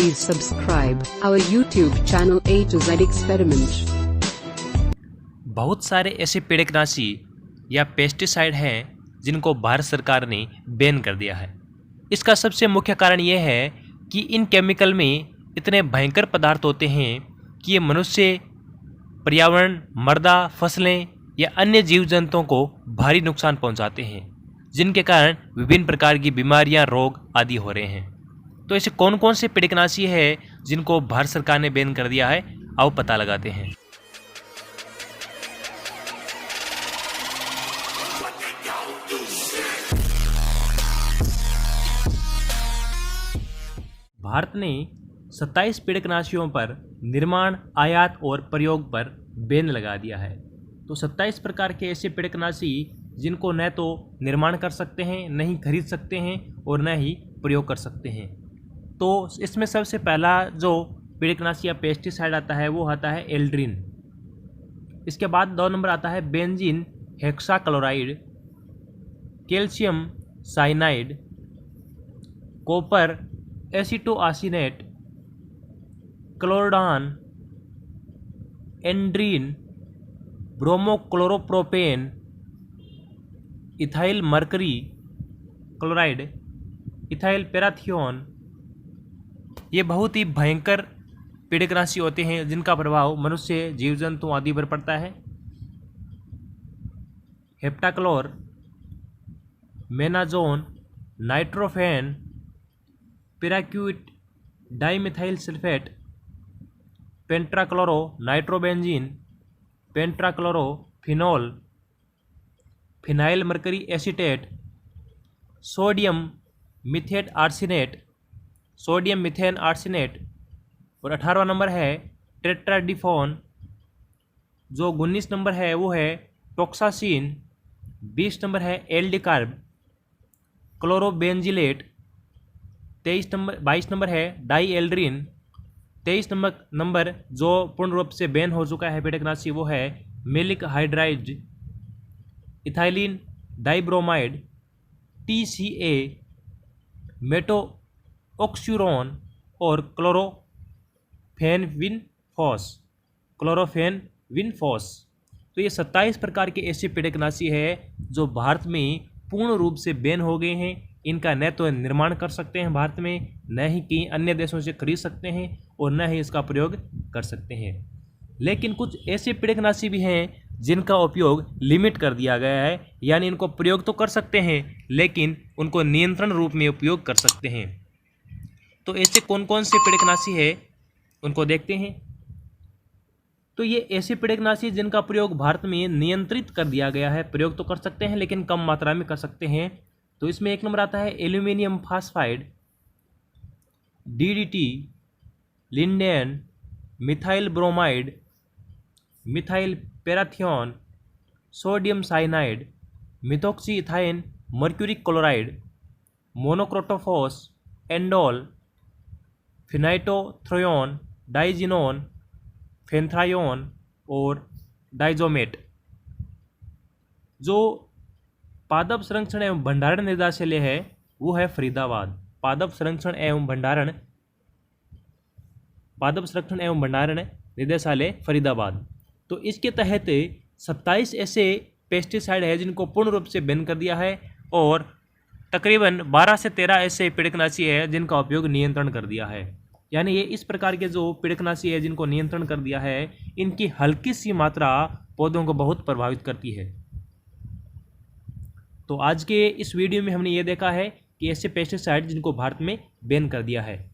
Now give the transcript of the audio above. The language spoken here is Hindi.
please subscribe our YouTube channel A to Z Experiment। बहुत सारे ऐसे कीटनाशी या पेस्टिसाइड हैं जिनको भारत सरकार ने बैन कर दिया है। इसका सबसे मुख्य कारण यह है कि इन केमिकल में इतने भयंकर पदार्थ होते हैं कि ये मनुष्य, पर्यावरण, मृदा, फसलें या अन्य जीव जंतुओं को भारी नुकसान पहुंचाते हैं, जिनके कारण विभिन्न प्रकार की बीमारियां, रोग आदि हो रहे हैं। तो ऐसे कौन कौन से कीटनाशी है जिनको भारत सरकार ने बैन कर दिया है, आओ पता लगाते हैं। भारत ने 27 कीटनाशियों पर निर्माण, आयात और प्रयोग पर बैन लगा दिया है। तो 27 प्रकार के ऐसे कीटनाशी जिनको न तो निर्माण कर सकते हैं, न ही खरीद सकते हैं और न ही प्रयोग कर सकते हैं। तो इसमें सबसे पहला जो कीटनाशी या पेस्टिसाइड आता है वो आता है एल्ड्रिन। इसके बाद 2 नंबर आता है benzene hexachloride, calcium cyanide, copper acetoarsenite, chlordane, endrin, bromochloropropane, ethyl mercury chloride, ethyl parathion. ये बहुत ही भयंकर कीटनाशी होते हैं जिनका प्रभाव मनुष्य, जीव जंतु आदि पर पड़ता है। Heptachlor, menazon, nitrofen, paraquat, dimethyl sulphate, pentachloronitrobenzene, pentachlorophenol, phenyl mercury acetate, sodium methyl arsenate, sodium methane arsenate. और 18वां नंबर है टेट्राडिफोन। जो 19 नंबर है वो है टोक्सासिन। 20 नंबर है एल्डिकार्ब, क्लोरोबेंजिलेट। 22 नंबर है डाई एल्ड्रिन। 23 नंबर जो पूर्ण रूप से बैन हो चुका है कीटनाशी वो है malic hydride, ethylene dibromide, TCA, मेटोऑक्सूरोन और क्लोरोफेनविनफॉस। तो ये 27 प्रकार के ऐसे कीटनाशी है जो भारत में पूर्ण रूप से बैन हो गए हैं। इनका न तो निर्माण कर सकते हैं भारत में, न ही कहीं अन्य देशों से खरीद सकते हैं और न ही इसका प्रयोग कर सकते हैं। लेकिन कुछ ऐसे कीटनाशी भी हैं जिनका उपयोग लिमिट कर दिया गया है, यानी इनको प्रयोग तो कर सकते हैं लेकिन उनको नियंत्रण रूप में उपयोग कर सकते हैं। तो ऐसे कौन कौन से कीटनाशी है उनको देखते हैं। तो ये ऐसे कीटनाशी जिनका प्रयोग भारत में नियंत्रित कर दिया गया है, प्रयोग तो कर सकते हैं लेकिन कम मात्रा में कर सकते हैं। तो इसमें 1 नंबर आता है aluminium phosphide, DDT, lindane, methyl bromide, methyl parathion, sodium cyanide, methoxy ethyl mercury chloride, monocrotophos, एंडोल, फिनाइटोथ्रोयोन, डाइजिनोन, फेंथ्रायोन और डाइजोमेट। जो पादप संरक्षण एवं भंडारण निदेशालय है वो है फरीदाबाद। पादप संरक्षण एवं भंडारण निदेशालय फरीदाबाद। तो इसके तहत 27 ऐसे पेस्टिसाइड है जिनको पूर्ण रूप से बैन कर दिया है और तकरीबन 12 से 13 ऐसे कीटनाशी है जिनका उपयोग नियंत्रण कर दिया है। यानी ये इस प्रकार के जो कीटनाशी है जिनको नियंत्रण कर दिया है, इनकी हल्की सी मात्रा पौधों को बहुत प्रभावित करती है। तो आज के इस वीडियो में हमने ये देखा है कि ऐसे पेस्टिसाइड जिनको भारत में बैन कर दिया है।